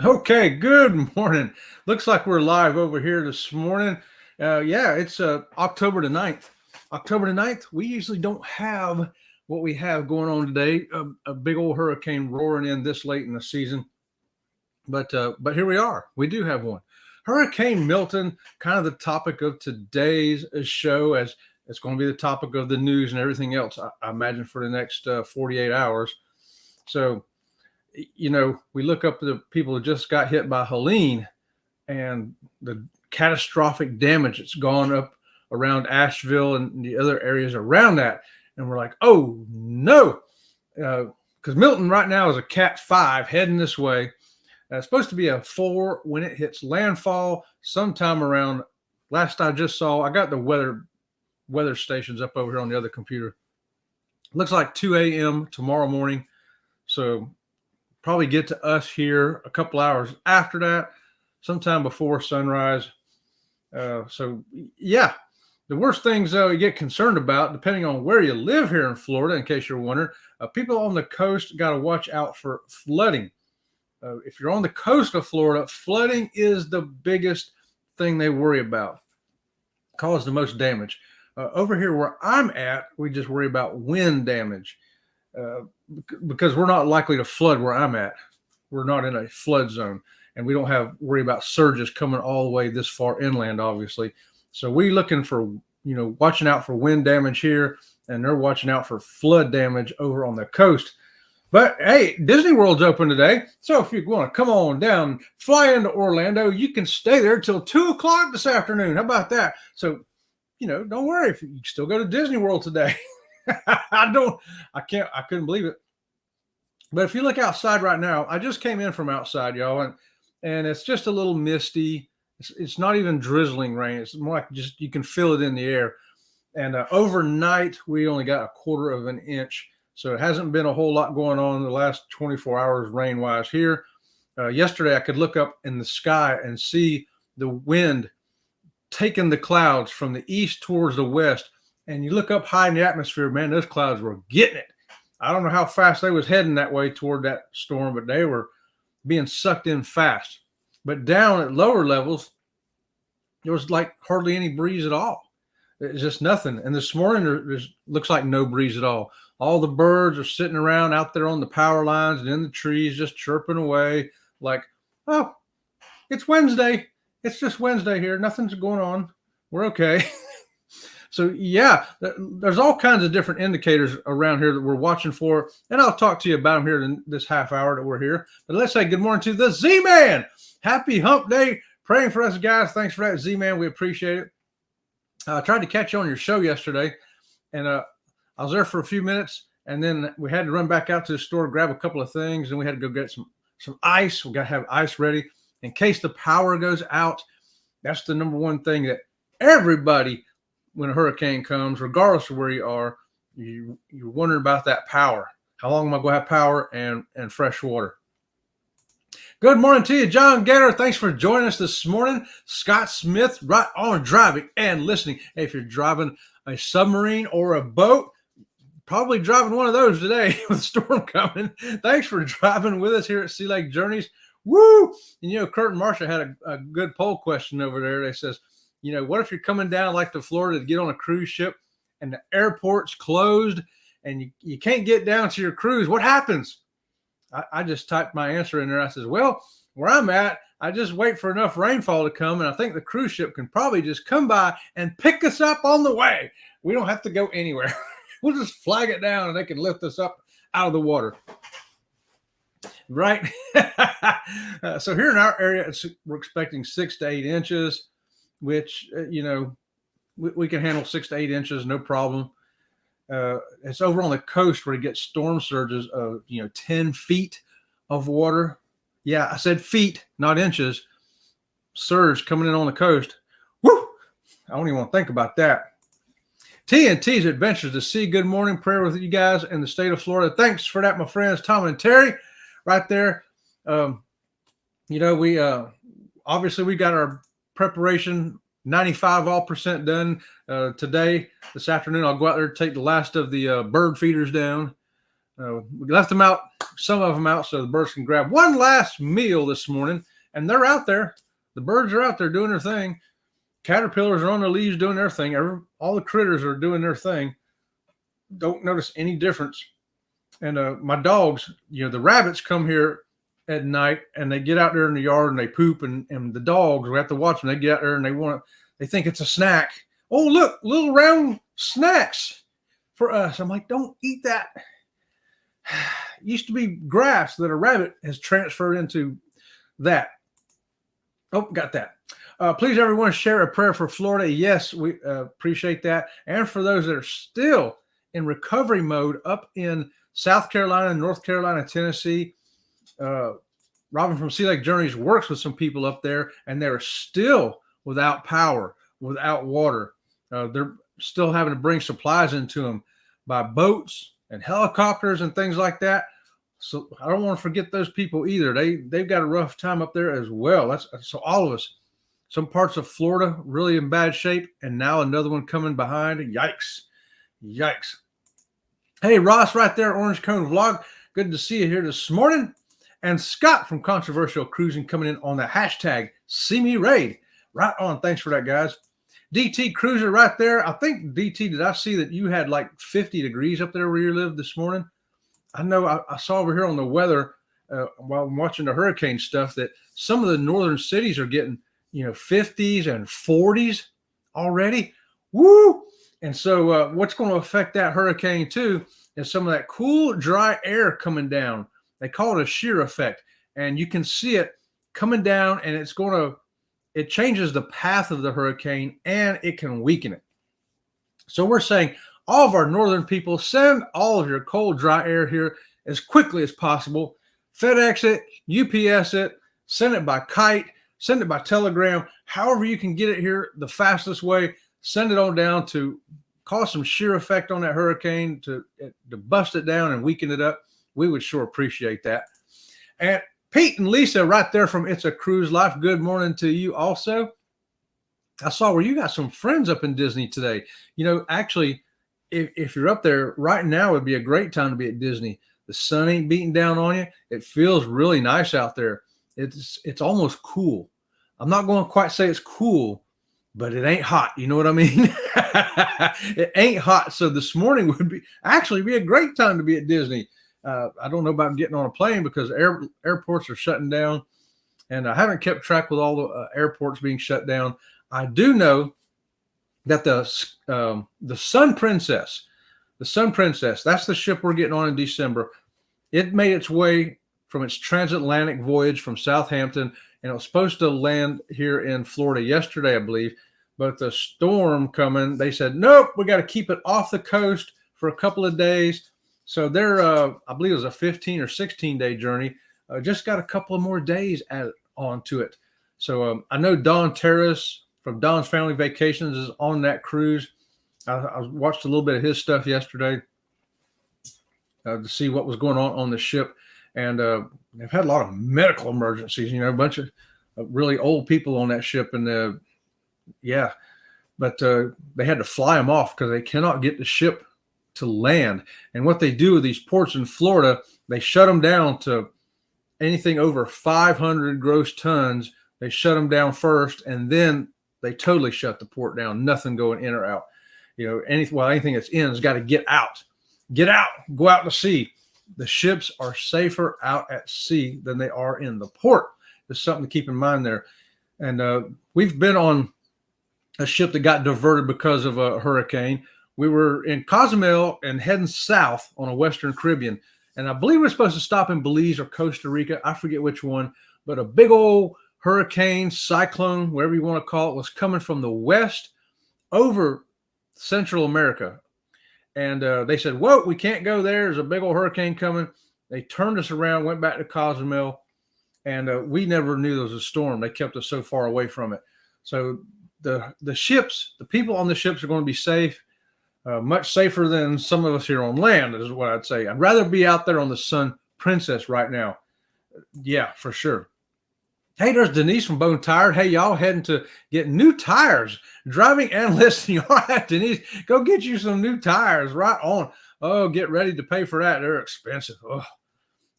Okay, good morning. Looks like we're live over here this morning. Yeah, it's October the 9th. October the 9th, we usually don't have what we have going on today, a big old hurricane roaring in this late in the season. But here we are. We do have one. Hurricane Milton, kind of the topic of today's show, as it's going to be the topic of the news and everything else, I imagine, for the next 48 hours. So, we look up the people who just got hit by Helene and the catastrophic damage that's gone up around Asheville and the other areas around that. And we're like, oh no, because Milton right now is a Cat 5 heading this way. It's supposed to be a 4 when it hits landfall sometime around. Last I just saw, I got the weather stations up over here on the other computer. Looks like 2 a.m. tomorrow morning. So probably get to us here a couple hours after that, sometime before sunrise. So yeah, the worst things you get concerned about, depending on where you live here in Florida, in case you're wondering, people on the coast got to watch out for flooding. If you're on the coast of Florida, flooding is the biggest thing they worry about, cause the most damage. Over here where I'm at, we just worry about wind damage. Because we're not likely to flood where I'm at. We're not in a flood zone, and we don't have worry about surges coming all the way this far inland, obviously. So we looking for, watching out for wind damage here, and they're watching out for flood damage over on the coast. But hey, Disney World's open today, so if you want to come on down, fly into Orlando, you can stay there till 2 o'clock this afternoon. How about that? So, don't worry if you still go to Disney World today. I couldn't believe it. But if you look outside right now, I just came in from outside, y'all, and it's just a little misty. It's not even drizzling rain. It's more like just you can feel it in the air. And overnight, we only got 1/4 of an inch. So it hasn't been a whole lot going on in the last 24 hours rain-wise here. Yesterday, I could look up in the sky and see the wind taking the clouds from the east towards the west. And you look up high in the atmosphere, man, those clouds were getting it. I don't know how fast they was heading that way toward that storm, but they were being sucked in fast. But down at lower levels, there was like hardly any breeze at all. It's just nothing. And this morning, there looks like no breeze at all. All the birds are sitting around out there on the power lines and in the trees, just chirping away like, oh, it's Wednesday. It's just Wednesday here. Nothing's going on. We're okay. So yeah, there's all kinds of different indicators around here that we're watching for, and I'll talk to you about them here in this half hour that we're here. But let's say good morning to the Z-Man. Happy Hump Day. Praying for us, guys. Thanks for that, Z-Man. We appreciate it. I tried to catch you on your show yesterday, and I was there for a few minutes, and then we had to run back out to the store, grab a couple of things, and we had to go get some ice. We got to have ice ready in case the power goes out. That's the number one thing that everybody, when a hurricane comes, regardless of where you are, you're wondering about that power. How long am I going to have power and fresh water? Good morning to you, John Gator. Thanks for joining us this morning. Scott Smith, right on driving and listening. Hey, if you're driving a submarine or a boat, probably driving one of those today with a storm coming. Thanks for driving with us here at Sea Lake Journeys. Woo! And Kurt and Marsha had a good poll question over there. They says, what if you're coming down like to Florida to get on a cruise ship and the airport's closed and you can't get down to your cruise? What happens? I just typed my answer in there. I says, well, where I'm at, I just wait for enough rainfall to come, and I think the cruise ship can probably just come by and pick us up on the way. We don't have to go anywhere. We'll just flag it down, and they can lift us up out of the water. Right? So here in our area, we're expecting 6 to 8 inches, which, we can handle 6 to 8 inches, no problem. It's over on the coast where you get storm surges of 10 feet of water. Yeah, I said feet, not inches. Surge coming in on the coast. Woo! I don't even want to think about that. TNT's Adventures to Sea. Good morning, prayer with you guys in the state of Florida. Thanks for that, my friends, Tom and Terry, right there. We obviously we got our preparation 95% done today. This afternoon, I'll go out there and take the last of the bird feeders down. We left them out, some of them out, so the birds can grab one last meal this morning. And they're out there. The birds are out there doing their thing. Caterpillars are on the leaves doing their thing. All the critters are doing their thing. Don't notice any difference. And my dogs, the rabbits come here at night and they get out there in the yard and they poop. And the dogs, we have to watch them. They get out there and they think it's a snack. Oh, look, little round snacks for us. I'm like, don't eat that. It used to be grass that a rabbit has transferred into that. Oh, got that. Please, everyone, share a prayer for Florida. Yes, we appreciate that. And for those that are still in recovery mode up in South Carolina, North Carolina, Tennessee. Robin from Sea Lake Journeys works with some people up there, and they're still without power, without water. They're still having to bring supplies into them by boats and helicopters and things like that. So I don't want to forget those people either. They've got a rough time up there as well. So all of us. Some parts of Florida really in bad shape, and now another one coming behind. Yikes. Hey, Ross right there, Orange Cone Vlog. Good to see you here this morning. And Scott from Controversial Cruising coming in on the hashtag #SeeMeRaid. Right on. Thanks for that, guys. DT Cruiser right there. I think, DT, did I see that you had like 50 degrees up there where you live this morning? I know I saw over here on the weather while I'm watching the hurricane stuff that some of the northern cities are getting 50s and 40s already. Woo! And so what's going to affect that hurricane too is some of that cool, dry air coming down. They call it a shear effect. And you can see it coming down, and it changes the path of the hurricane, and it can weaken it. So we're saying all of our northern people, send all of your cold, dry air here as quickly as possible. FedEx it, UPS it, send it by kite, send it by telegram, however you can get it here the fastest way. Send it on down to cause some shear effect on that hurricane to bust it down and weaken it up. We would sure appreciate that. And Pete and Lisa right there from It's a Cruise Life, good morning to you also. I saw where you got some friends up in Disney today. Actually, if you're up there right now, would be a great time to be at Disney. The sun ain't beating down on you. It feels really nice out there. It's almost cool. I'm not going to quite say it's cool, but it ain't hot. You know what I mean? It ain't hot. So this morning would be a great time to be at Disney. I don't know about getting on a plane because airports are shutting down, and I haven't kept track with all the airports being shut down. I do know that the Sun Princess, that's the ship we're getting on in December. It made its way from its transatlantic voyage from Southampton, and it was supposed to land here in Florida yesterday, I believe. But the storm coming, they said, nope, we got to keep it off the coast for a couple of days. So they're, I believe it was a 15 or 16-day journey. Just got a couple of more days added on to it. So I know Don Terrace from Don's Family Vacations is on that cruise. I watched a little bit of his stuff yesterday to see what was going on the ship. And they've had a lot of medical emergencies, a bunch of really old people on that ship. And but they had to fly them off because they cannot get the ship to land. And what they do with these ports in Florida, they shut them down to anything over 500 gross tons. They shut them down first, and then they totally shut the port down. Nothing going in or out. Anything that's in has got to get out, go out to sea. The ships are safer out at sea than they are in the port. There's something to keep in mind there. And we've been on a ship that got diverted because of a hurricane. We were in Cozumel and heading south on a Western Caribbean. And I believe we're supposed to stop in Belize or Costa Rica. I forget which one. But a big old hurricane, cyclone, whatever you want to call it, was coming from the west over Central America. And they said, whoa, we can't go there. There's a big old hurricane coming. They turned us around, went back to Cozumel. And we never knew there was a storm. They kept us so far away from it. So the ships, the people on the ships are going to be safe. Much safer than some of us here on land, is what I'd say. I'd rather be out there on the Sun Princess right now. Yeah, for sure. Hey, there's Denise from Bone Tired. Hey, y'all heading to get new tires, driving and listening. All right, Denise, go get you some new tires. Right on. Oh, get ready to pay for that. They're expensive. Oh,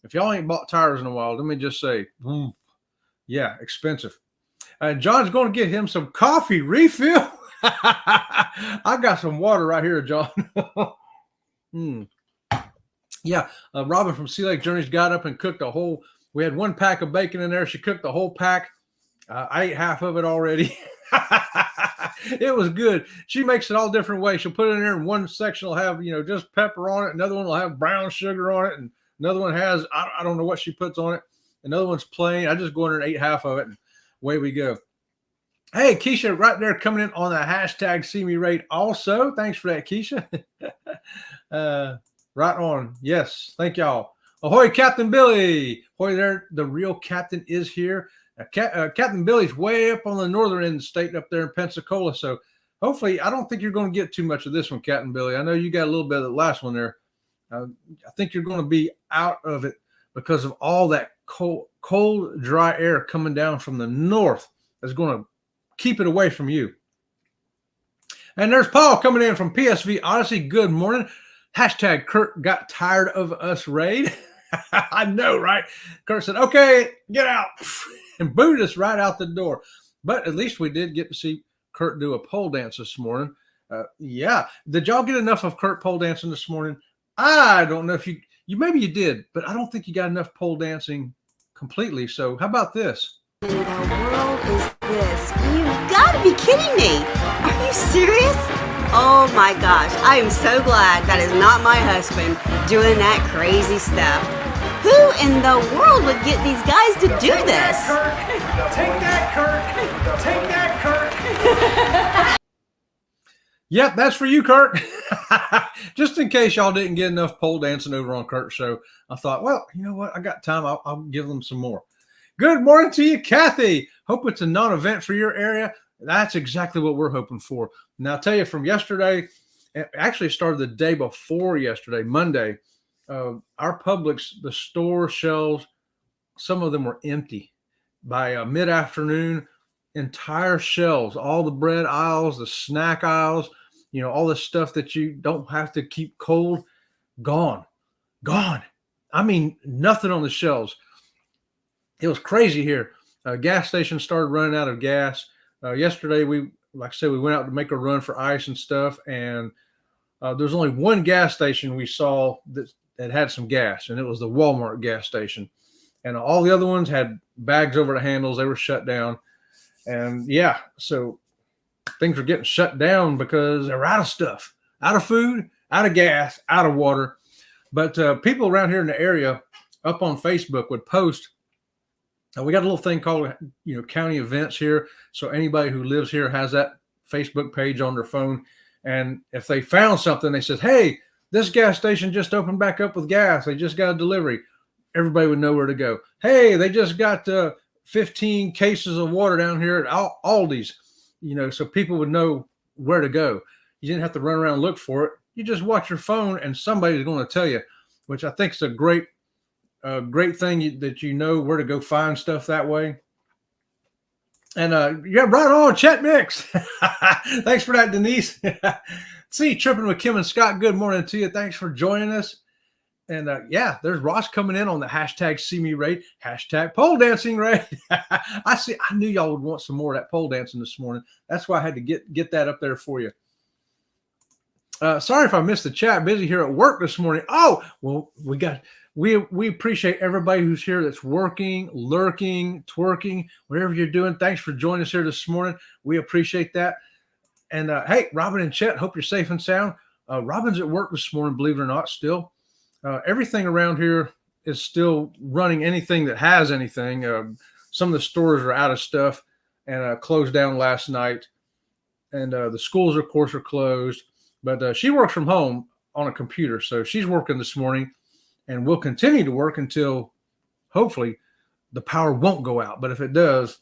if y'all ain't bought tires in a while, let me just say, yeah, expensive. John's going to get him some coffee refill. I got some water right here, John. Yeah, Robin from Sea Lake Journeys got up and cooked a whole. We had 1 pack of bacon in there. She cooked the whole pack. I ate half of it already. It was good. She makes it all different ways. She'll put it in there, and one section will have, just pepper on it. Another one will have brown sugar on it, and another one has, I don't know what she puts on it. Another one's plain. I just go in there and ate half of it, and away we go. Hey, Keisha, right there coming in on the hashtag See Me Rate also. Thanks for that, Keisha. Right on. Yes. Thank y'all. Ahoy, Captain Billy. Ahoy there. The real captain is here. Captain Billy's way up on the northern end of the state up there in Pensacola. So hopefully, I don't think you're going to get too much of this one, Captain Billy. I know you got a little bit of the last one there. I think you're going to be out of it because of all that cold, dry air coming down from the north that's going to keep it away from you. And there's Paul coming in from PSV Odyssey. Good morning. Hashtag Kurt got tired of us raid. I know, right? Kurt said, okay, get out. And booted us right out the door. But at least we did get to see Kurt do a pole dance this morning. Yeah. Did y'all get enough of Kurt pole dancing this morning? I don't know if you maybe you did, but I don't think you got enough pole dancing completely. So how about this? In the world is this? You've got to be kidding me. Are you serious? Oh my gosh, I am so glad that is not my husband doing that crazy stuff. Who in the world would get these guys to do this? Take that, Kurt. Take that, Kurt. Yep, that's for you, Kurt. Just in case y'all didn't get enough pole dancing over on Kurt's show, I thought, well, you know what? I got time. I'll give them some more. Good morning to you, Kathy. Hope it's a non-event for your area. That's exactly what we're hoping for. Now, I'll tell you from yesterday, actually started the day before yesterday, Monday, our Publix, the store shelves, some of them were empty. By mid-afternoon, entire shelves, all the bread aisles, the snack aisles, all the stuff that you don't have to keep cold, gone. I mean, nothing on the shelves. It was crazy here. Gas stations started running out of gas. Yesterday, like I said, we went out to make a run for ice and stuff, and there's only one gas station we saw that had some gas, and it was the Walmart gas station. And all the other ones had bags over the handles. They were shut down. And yeah, so things were getting shut down because they were out of stuff, out of food, out of gas, out of water. But people around here in the area up on Facebook would post. We got a little thing called, county events here. So anybody who lives here has that Facebook page on their phone. And if they found something, they said, hey, this gas station just opened back up with gas. They just got a delivery. Everybody would know where to go. Hey, they just got 15 cases of water down here at Aldi's, so people would know where to go. You didn't have to run around and look for it. You just watch your phone and somebody's going to tell you, which I think is a great thing that you know where to go find stuff that way. And yeah, right on, Chet Mix. Thanks for that, Denise. See, Tripping with Kim and Scott. Good morning to you. Thanks for joining us. And yeah, there's Ross coming in on the hashtag See Me Raid, hashtag pole dancing raid. I knew y'all would want some more of that pole dancing this morning. That's why I had to get that up there for you. Sorry if I missed the chat. Busy here at work this morning. Oh, well, we appreciate everybody who's here that's working, lurking, twerking, whatever you're doing. Thanks for joining us here this morning. We appreciate that. And hey, Robin and Chet, hope you're safe and sound. Robin's at work this morning, believe it or not, still. Everything around here is still running, anything that has anything. Some of the stores are out of stuff and closed down last night. And the schools, of course, are closed. But she works from home on a computer. So she's working this morning and will continue to work until hopefully the power won't go out. But if it does,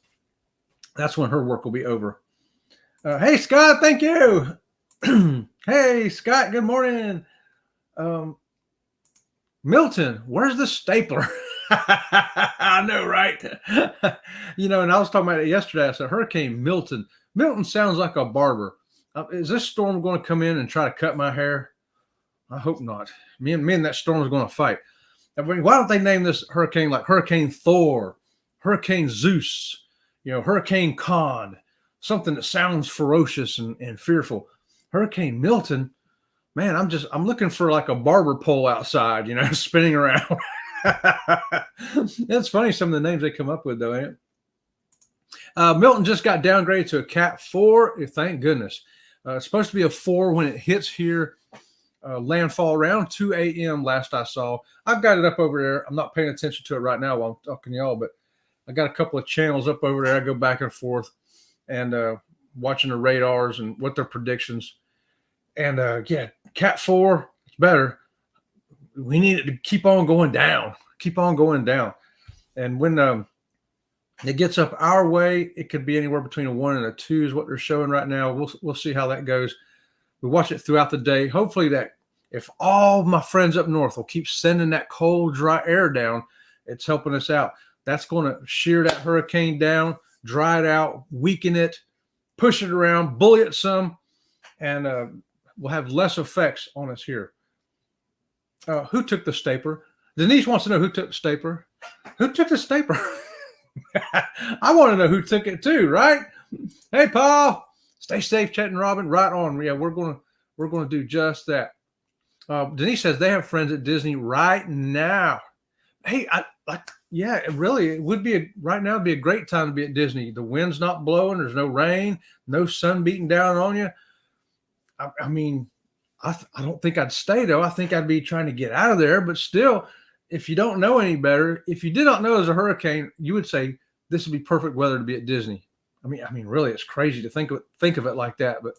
that's when her work will be over. Hey, Scott, thank you. Hey, Scott, good morning. Milton, where's the stapler? I know, right? And I was talking about it yesterday. I said, Hurricane Milton. Milton sounds like a barber. Is this storm going to come in and try to cut my hair? I hope not. Me and that storm is going to fight. Why don't they name this hurricane like Hurricane Thor, Hurricane Zeus, Hurricane Khan, something that sounds ferocious and fearful. Hurricane Milton, man, I'm looking for like a barber pole outside, spinning around. It's funny some of the names they come up with, though, ain't it? Milton just got downgraded to a Cat 4. Thank goodness. It's supposed to be a 4 when it hits here. Landfall around 2 a.m. last I saw. I've got it up over there. I'm not paying attention to it right now while I'm talking to y'all, but I got a couple of channels up over there. I go back and forth and watching the radars and what their predictions. And yeah, Cat 4, it's better. We need it to keep on going down. Keep on going down. And when it gets up our way, it could be anywhere between a 1 and a 2 is what they're showing right now. We'll see how that goes. We watch it throughout the day. Hopefully that if all my friends up north will keep sending that cold, dry air down, it's helping us out. That's going to shear that hurricane down, dry it out, weaken it, push it around, bully it some, and we'll have less effects on us here. Who took the stapler? Denise wants to know who took the stapler. Who took the stapler? I want to know who took it too, right? Hey, Paul. Stay safe, Chet and Robin. Right on. Yeah, we're gonna do just that. Denise says they have friends at Disney right now. Hey, yeah, it would be right now. It'd be a great time to be at Disney. The wind's not blowing. There's no rain, no sun beating down on you. I mean, I don't think I'd stay though. I think I'd be trying to get out of there. But still, if you don't know any better, if you did not know it was a hurricane, you would say this would be perfect weather to be at Disney. I mean, really, it's crazy to think of it like that. But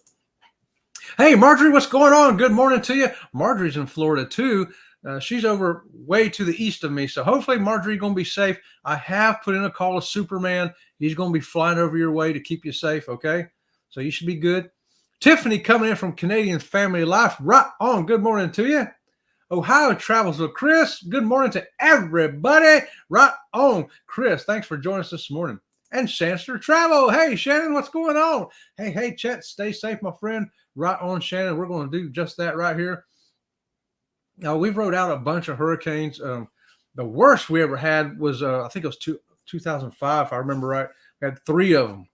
hey, Marjorie, what's going on? Good morning to you. Marjorie's in Florida too. She's over way to the east of me, so hopefully Marjorie's going to be safe. I have put in a call to Superman. He's going to be flying over your way to keep you safe. Okay, so you should be good. Tiffany coming in from Canadian Family Life. Right on. Good morning to you. Ohio Travels with Chris. Good morning to everybody. Right on, Chris. Thanks for joining us this morning. And Shanster Travel. Hey, Shannon, what's going on? Hey, Chet, stay safe, my friend. Right on, Shannon. We're going to do just that right here. Now, we've rode out a bunch of hurricanes. The worst we ever had was, I think it was 2005, if I remember right. We had 3 of them.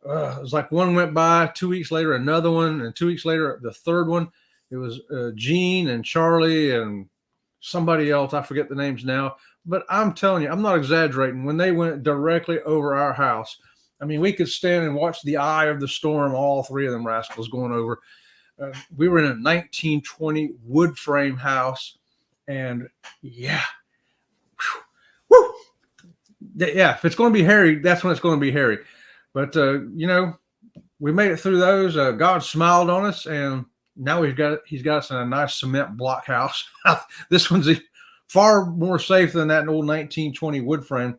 It was like one went by, 2 weeks later, another one, and 2 weeks later, the third one. It was Gene and Charlie and somebody else. I forget the names now. But I'm telling you, I'm not exaggerating. When they went directly over our house, I mean, we could stand and watch the eye of the storm, all 3 of them rascals going over. We were in a 1920 wood frame house. And yeah. Whew. Yeah, if it's going to be hairy, that's when it's going to be hairy. But, we made it through those. God smiled on us, and now he's got us in a nice cement block house. This one's far more safe than that old 1920 wood frame.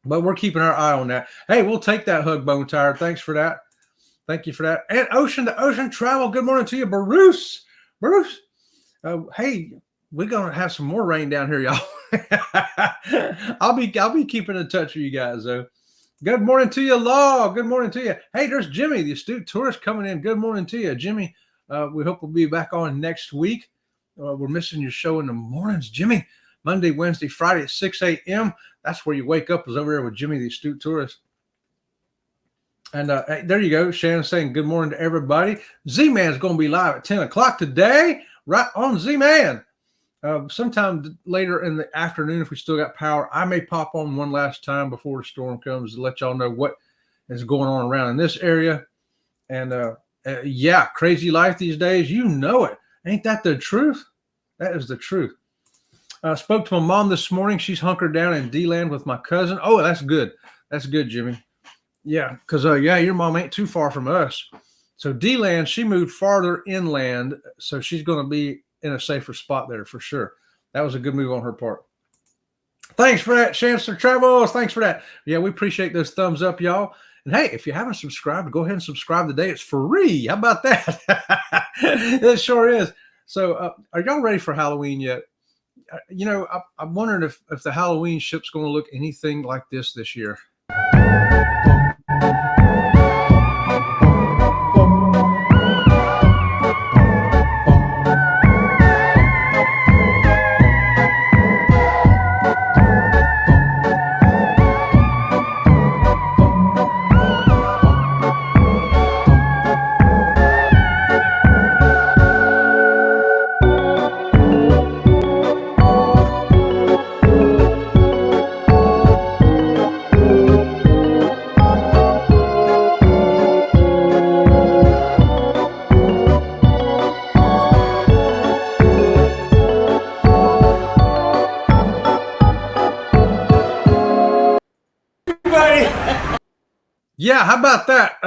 But we're keeping our eye on that. Hey, we'll take that hug, Bone Tire. Thanks for that. Thank you for that. And Ocean to Ocean Travel. Good morning to you, Bruce. Hey, we're going to have some more rain down here, y'all. I'll be keeping in touch with you guys, though. Good morning to you, Law. Good morning to you. Hey, there's Jimmy, the astute tourist coming in. Good morning to you, Jimmy. We hope we'll be back on next week. We're missing your show in the mornings, Jimmy. Monday, Wednesday, Friday at 6 a.m. That's where you wake up, is over there with Jimmy, the astute tourist. And there you go. Shannon saying good morning to everybody. Z-Man's going to be live at 10 o'clock today. Right on, Z-Man. Sometime later in the afternoon, if we still got power, I may pop on one last time before the storm comes to let y'all know what is going on around in this area. And yeah, crazy life these days. You know it. Ain't that the truth? That is the truth. Spoke to my mom this morning. She's hunkered down in D-Land with my cousin. Oh, that's good. That's good, Jimmy. Yeah, because, yeah, your mom ain't too far from us. So D-Land, she moved farther inland, so she's going to be in a safer spot there for sure. That was a good move on her part. Thanks for that, Chancellor Travels. Thanks for that. Yeah, we appreciate those thumbs up, y'all. And hey, if you haven't subscribed, go ahead and subscribe today. It's free. How about that? It sure is. So are y'all ready for Halloween yet? I'm wondering if the Halloween ship's going to look anything like this year. Yeah, how about that?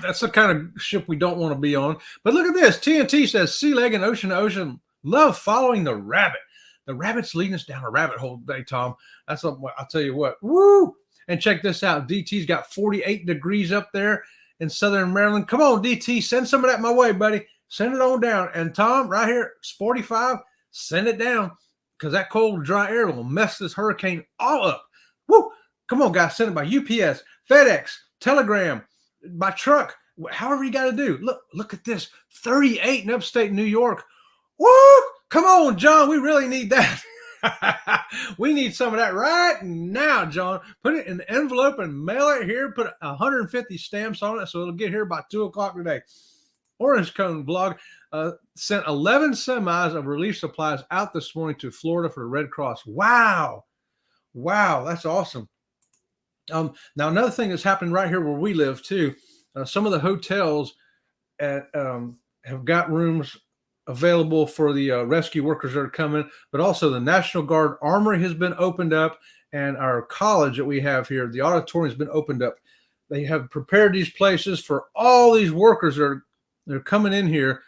That's the kind of ship we don't want to be on. But look at this. TNT says sea leg and ocean to ocean. Love following the rabbit. The rabbit's leading us down a rabbit hole today, Tom. That's something I'll tell you what. Woo! And check this out. DT's got 48 degrees up there in Southern Maryland. Come on, DT, send some of that my way, buddy. Send it on down. And Tom, right here, it's 45. Send it down because that cold, dry air will mess this hurricane all up. Woo! Come on, guys. Send it by UPS, FedEx, Telegram, by truck, however you got to do. Look at this. 38 in upstate New York. Woo! Come on, John. We really need that. We need some of that right now, John. Put it in the envelope and mail it here. Put 150 stamps on it so it'll get here by 2 o'clock today. Orange Cone Vlog sent 11 semis of relief supplies out this morning to Florida for the Red Cross. Wow. Wow, that's awesome. Now, another thing that's happened right here where we live, too, some of the hotels have got rooms available for the rescue workers that are coming, but also the National Guard Armory has been opened up, and our college that we have here, the auditorium has been opened up. They have prepared these places for all these workers that are coming in here.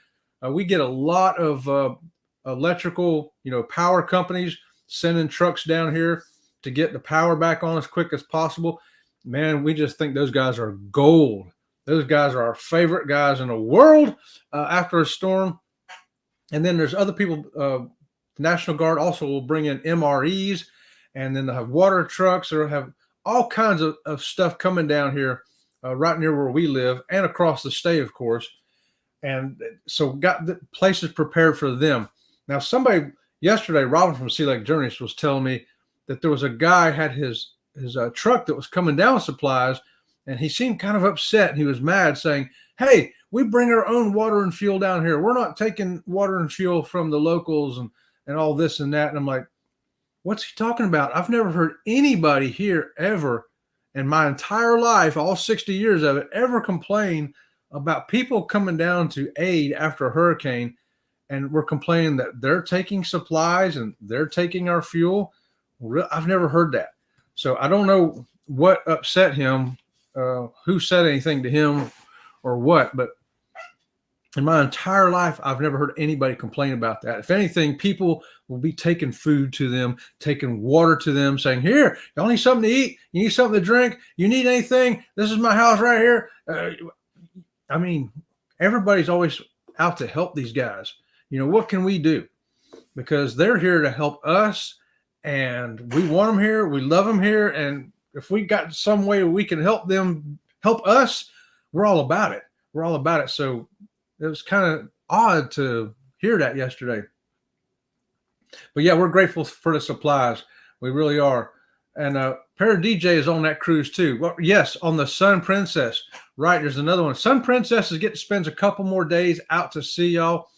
We get a lot of electrical, power companies sending trucks down here to get the power back on as quick as possible. Man, we just think those guys are gold. Those guys are our favorite guys in the world after a storm. And then there's other people. The National Guard also will bring in MREs, and then they'll have water trucks. They'll have all kinds of stuff coming down here right near where we live and across the state, of course. And so got the places prepared for them. Now, somebody yesterday, Robin from Sea Lake Journeys, was telling me that there was a guy had his truck that was coming down with supplies, and he seemed kind of upset. He was mad, saying, "Hey, we bring our own water and fuel down here. We're not taking water and fuel from the locals and all this and that." And I'm like, what's he talking about? I've never heard anybody here ever in my entire life, all 60 years of it, ever complain about people coming down to aid after a hurricane. And we're complaining that they're taking supplies and they're taking our fuel. I've never heard that. So I don't know what upset him, who said anything to him or what, but in my entire life, I've never heard anybody complain about that. If anything, people will be taking food to them, taking water to them, saying, "Here, y'all need something to eat? You need something to drink? You need anything? This is my house right here." I mean, everybody's always out to help these guys. What can we do? Because they're here to help us, and we want them here. We love them here. And if we got some way we can help them help us, we're all about it. We're all about it. So it was kind of odd to hear that yesterday. But yeah, we're grateful for the supplies. We really are. And Para DJ is on that cruise too. Well, yes, on the Sun Princess. Right, there's another one. Sun Princess spends a couple more days out to sea, y'all.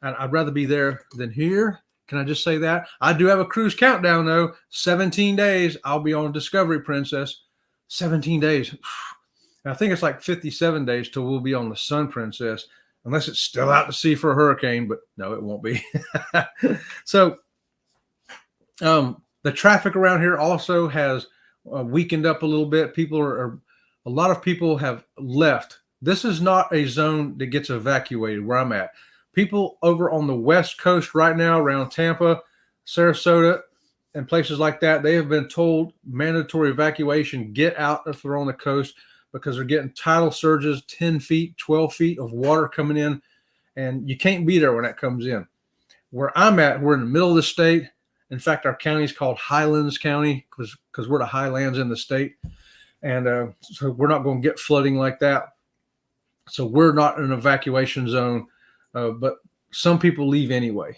And I'd rather be there than here. Can I just say that? I do have a cruise countdown, though. 17 days. I'll be on Discovery Princess. 17 days. And I think it's like 57 days till we'll be on the Sun Princess, unless it's still out to sea for a hurricane. But no, it won't be. So the traffic around here also has weakened up a little bit. A lot of people have left. This is not a zone that gets evacuated where I'm at. People over on the West Coast right now around Tampa, Sarasota, and places like that, they have been told mandatory evacuation, get out if they're on the coast, because they're getting tidal surges, 10 feet, 12 feet of water coming in, and you can't be there when that comes in. Where I'm at, we're in the middle of the state. In fact, our county is called Highlands County because we're the highlands in the state. And so we're not going to get flooding like that. So we're not in an evacuation zone. But some people leave anyway.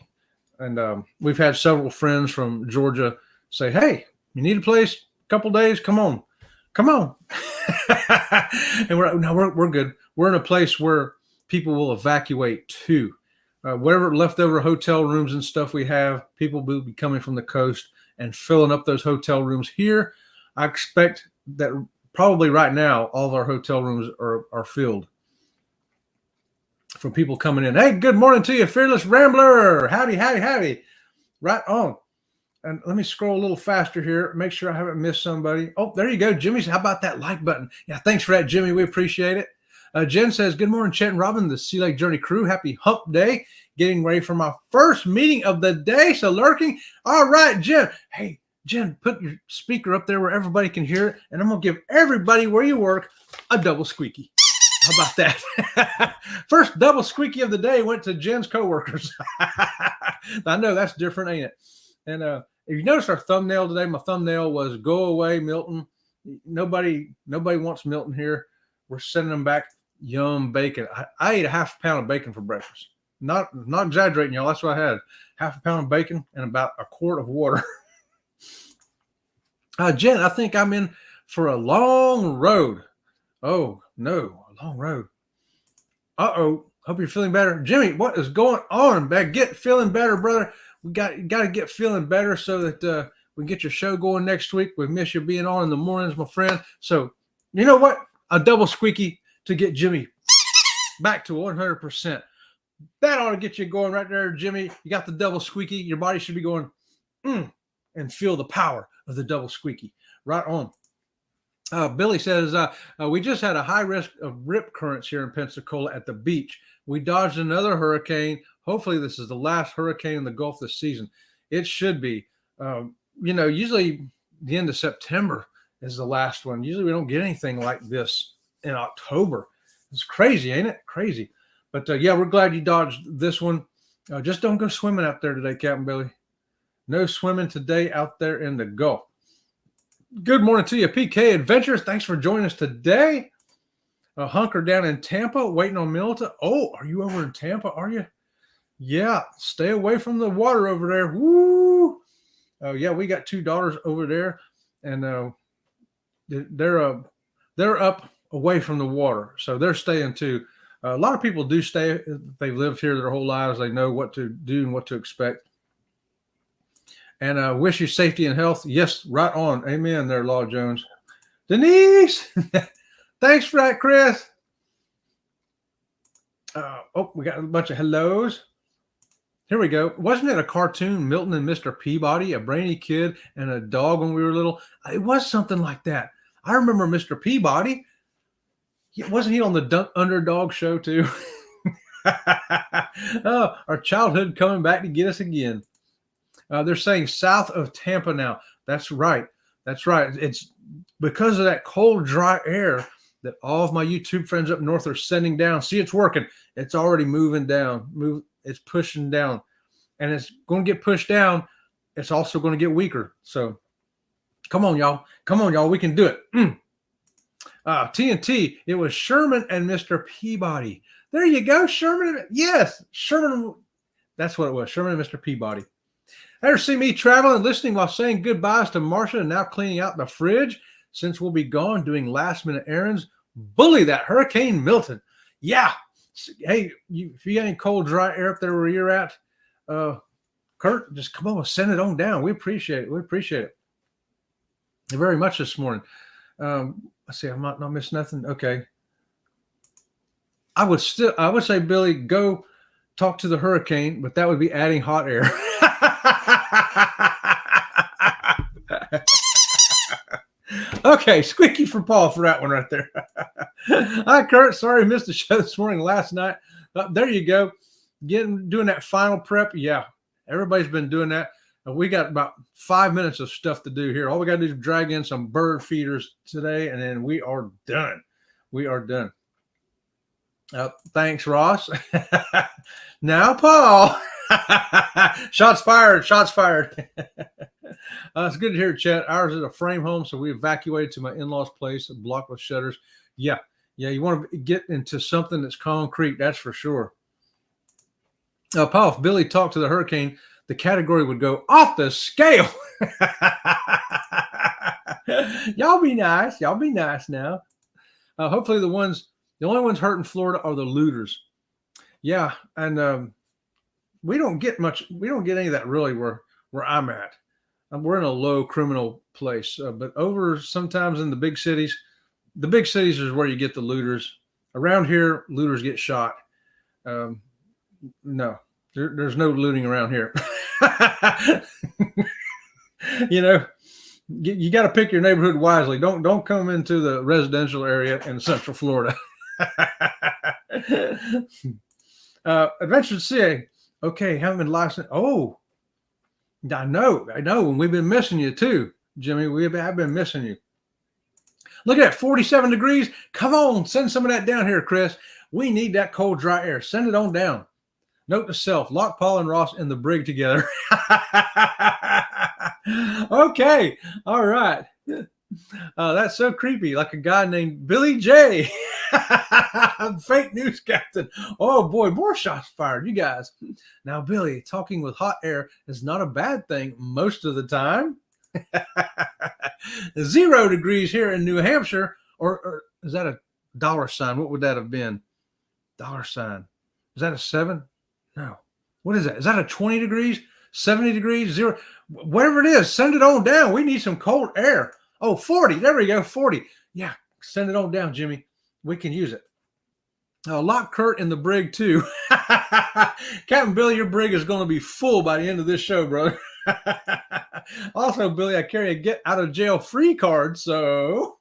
And we've had several friends from Georgia say, "Hey, you need a place? A couple days? Come on. And we're good. We're in a place where people will evacuate too. Whatever leftover hotel rooms and stuff we have, people will be coming from the coast and filling up those hotel rooms here. I expect that probably right now, all of our hotel rooms are filled from people coming in. Hey, good morning to you, Fearless Rambler. Howdy. Right on. And let me scroll a little faster here. Make sure I haven't missed somebody. Oh, there you go. Jimmy's. How about that like button? Yeah, thanks for that, Jimmy. We appreciate it. Jen says, good morning, Chet and Robin, the Sea Lake Journey crew. Happy hump day. Getting ready for my first meeting of the day. So lurking. All right, Jen. Hey, Jen, put your speaker up there where everybody can hear it. And I'm going to give everybody where you work a double squeaky. How about that? First double squeaky of the day went to Jen's coworkers. I know that's different, ain't it? And if you notice our thumbnail today, my thumbnail was "Go away, Milton." Nobody wants Milton here. We're sending them back. Yum bacon. I ate a half a pound of bacon for breakfast. Not exaggerating, y'all. That's what I had. Half a pound of bacon and about a quart of water. Jen, I think I'm in for a long road. Oh no, a long road. Uh-oh. Hope you're feeling better. Jimmy, what is going on? Get feeling better, brother. We got to get feeling better so that we get your show going next week. We miss you being on in the mornings, my friend. So, you know what? A double squeaky to get Jimmy back to 100%. That ought to get you going right there, Jimmy. You got the double squeaky. Your body should be going, and feel the power of the double squeaky. Right on. Billy says, we just had a high risk of rip currents here in Pensacola at the beach. We dodged another hurricane. Hopefully this is the last hurricane in the Gulf this season. It should be. Usually the end of September is the last one. Usually we don't get anything like this in October. It's crazy, ain't it? Crazy. But yeah, we're glad you dodged this one. Just don't go swimming out there today, Captain Billy. No swimming today out there in the Gulf. Good morning to you, PK Adventures. Thanks for joining us today. Hunker down in Tampa, waiting on Milton. Oh, are you over in Tampa? Are you? Yeah, stay away from the water over there. Woo! Yeah, we got 2 daughters over there, and they're up away from the water, so they're staying too. A lot of people do stay. They've lived here their whole lives. They know what to do and what to expect. And wish you safety and health. Yes, right on. Amen there, Law Jones. Denise, thanks for that, Chris. We got a bunch of hellos. Here we go. Wasn't it a cartoon, Milton and Mr. Peabody, a brainy kid and a dog when we were little? It was something like that. I remember Mr. Peabody. Wasn't he on the Underdog show too? Oh, our childhood coming back to get us again. They're saying south of Tampa now. That's right. That's right. It's because of that cold, dry air that all of my YouTube friends up north are sending down. See, it's working. It's already moving down. It's pushing down. And it's going to get pushed down. It's also going to get weaker. So come on, y'all. Come on, y'all. We can do it. TNT, it was Sherman and Mr. Peabody. There you go, Sherman. Yes, Sherman. That's what it was, Sherman and Mr. Peabody. Ever see me traveling and listening while saying goodbyes to Marcia and now cleaning out the fridge since we'll be gone doing last-minute errands? Bully that Hurricane Milton. Yeah. Hey, if you got any cold, dry air up there where you're at, Kurt, just come on, send it on down. We appreciate it. We appreciate it very much this morning. Let's see, I'm not missing nothing. Okay. I would say, Billy, go talk to the hurricane, but that would be adding hot air. Okay, squeaky for Paul for that one right there. Hi, Kurt. Sorry I missed the show this morning last night. There you go. Doing that final prep. Yeah, everybody's been doing that. We got about 5 minutes of stuff to do here. All we got to do is drag in some bird feeders today, and then we are done. We are done. Thanks, Ross. Now, Paul. Shots fired. Shots fired. It's good to hear, Chet. Ours is a frame home, so we evacuated to my in-laws' place, blocked with shutters. Yeah. You want to get into something that's concrete, that's for sure. Paul, if Billy talked to the hurricane, the category would go off the scale. Y'all be nice. Y'all be nice now. Hopefully the only ones hurt in Florida are the looters. Yeah, and we don't get any of that really where I'm at. We're in a low criminal place, but over sometimes in the big cities is where you get the looters. Around here, looters get shot. No, there's no looting around here. You know, you got to pick your neighborhood wisely. Don't come into the residential area in Central Florida. Adventure CA. Okay, haven't been licensed. Oh, I know. And we've been missing you too, Jimmy. I've been missing you. Look at that, 47 degrees. Come on, send some of that down here, Chris. We need that cold, dry air. Send it on down. Note to self, lock Paul and Ross in the brig together. Okay, all right. That's so creepy, like a guy named Billy J. Fake news captain. Oh boy, more shots fired, you guys. Now, Billy, talking with hot air is not a bad thing most of the time. 0 degrees here in New Hampshire, or is that a dollar sign? What would that have been? Dollar sign. Is that a 7? No. What is that? Is that a 20 degrees? 70 degrees? 0? Whatever it is, send it on down. We need some cold air. Oh, 40. There we go. 40. Yeah, send it on down, Jimmy. We can use it. Lock Kurt in the brig, too. Captain Billy, your brig is going to be full by the end of this show, brother. Also, Billy, I carry a get out of jail free card, so.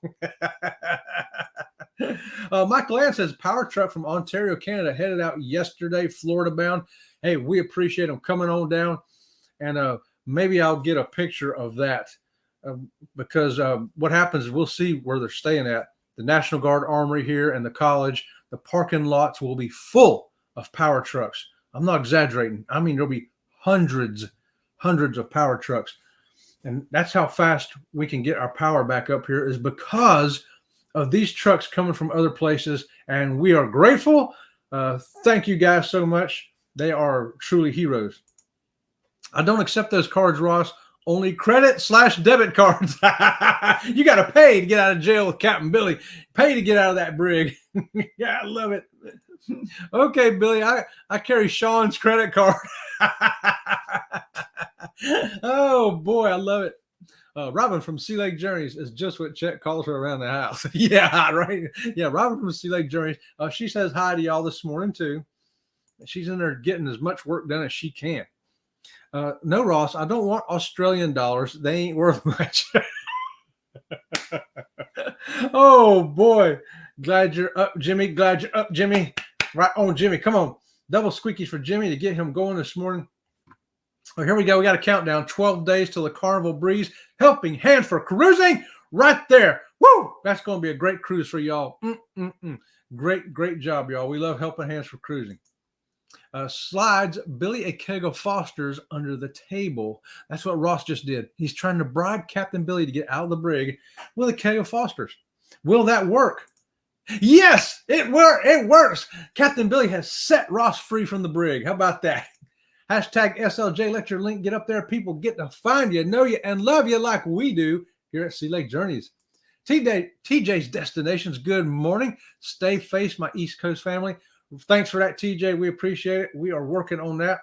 Michael Land says power truck from Ontario, Canada, headed out yesterday, Florida bound. Hey, we appreciate them coming on down, and maybe I'll get a picture of that because what happens is we'll see where they're staying at. The National Guard Armory here and the college, the parking lots will be full of power trucks. I'm not exaggerating. I mean, there'll be hundreds of power trucks. And that's how fast we can get our power back up here, is because of these trucks coming from other places. And we are grateful. Thank you guys so much. They are truly heroes. I don't accept those cards, Ross. Only credit/debit cards. You got to pay to get out of jail with Captain Billy. Pay to get out of that brig. Yeah, I love it. Okay, Billy, I carry Sean's credit card. Oh, boy, I love it. Robin from Sea Lake Journeys is just what Chet calls her around the house. Yeah, right. Yeah, Robin from Sea Lake Journeys. She says hi to y'all this morning, too. She's in there getting as much work done as she can. No, Ross, I don't want Australian dollars. They ain't worth much. Oh, boy. Glad you're up, Jimmy. Glad you're up, Jimmy. Right on, Jimmy. Come on. Double squeakies for Jimmy to get him going this morning. Oh, here we go. We got a countdown. 12 days till the Carnival Breeze. Helping Hand for Cruising right there. Woo! That's going to be a great cruise for y'all. Great job, y'all. We love Helping Hands for Cruising. Slides Billy a keg of Foster's under the table. That's what Ross just did. He's trying to bribe Captain Billy to get out of the brig with a keg of Foster's. Will that work? Yes, it works. Captain Billy has set Ross free from the brig. How about that? Hashtag SLJ, let your link get up there. People get to find you, know you, and love you like we do here at Sea Lake Journeys. TJ's Destinations, good morning. Stay face, my East Coast family. Thanks for that, TJ. We appreciate it. We are working on that.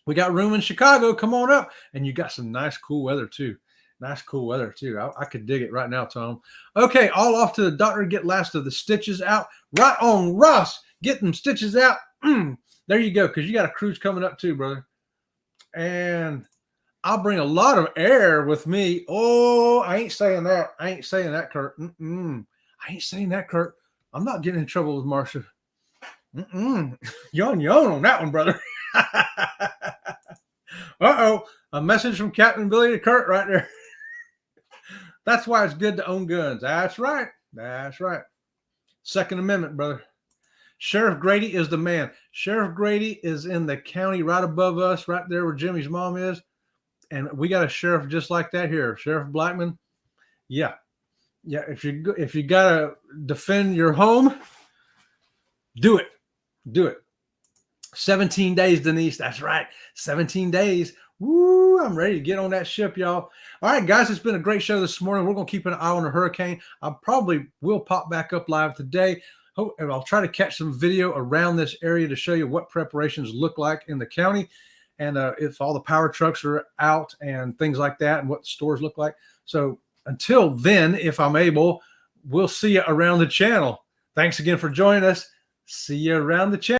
We got room in Chicago. Come on up. And you got some nice, cool weather, too. Nice, cool weather, too. I could dig it right now, Tom. Okay, all off to the doctor. Get last of the stitches out. Right on, Ross. Get them stitches out. There you go, because you got a cruise coming up, too, brother. And I'll bring a lot of air with me. Oh, I ain't saying that. I ain't saying that, Kurt. I ain't saying that, Kurt. I'm not getting in trouble with Marcia. Yawn on that one, brother. Uh-oh. A message from Captain Billy to Kurt right there. That's why it's good to own guns. That's right. That's right. Second Amendment, brother. Sheriff Grady is the man. Sheriff Grady is in the county right above us, right there where Jimmy's mom is. And we got a sheriff just like that here. Sheriff Blackman. Yeah. Yeah. If you got to defend your home, do it. Do it. 17 days, Denise. That's right. 17 days. Woo, I'm ready to get on that ship, y'all. All right, guys, it's been a great show this morning. We're going to keep an eye on the hurricane. I probably will pop back up live today. And I'll try to catch some video around this area to show you what preparations look like in the county, and if all the power trucks are out and things like that, and what the stores look like. So until then, if I'm able, we'll see you around the channel. Thanks again for joining us. See you around the channel.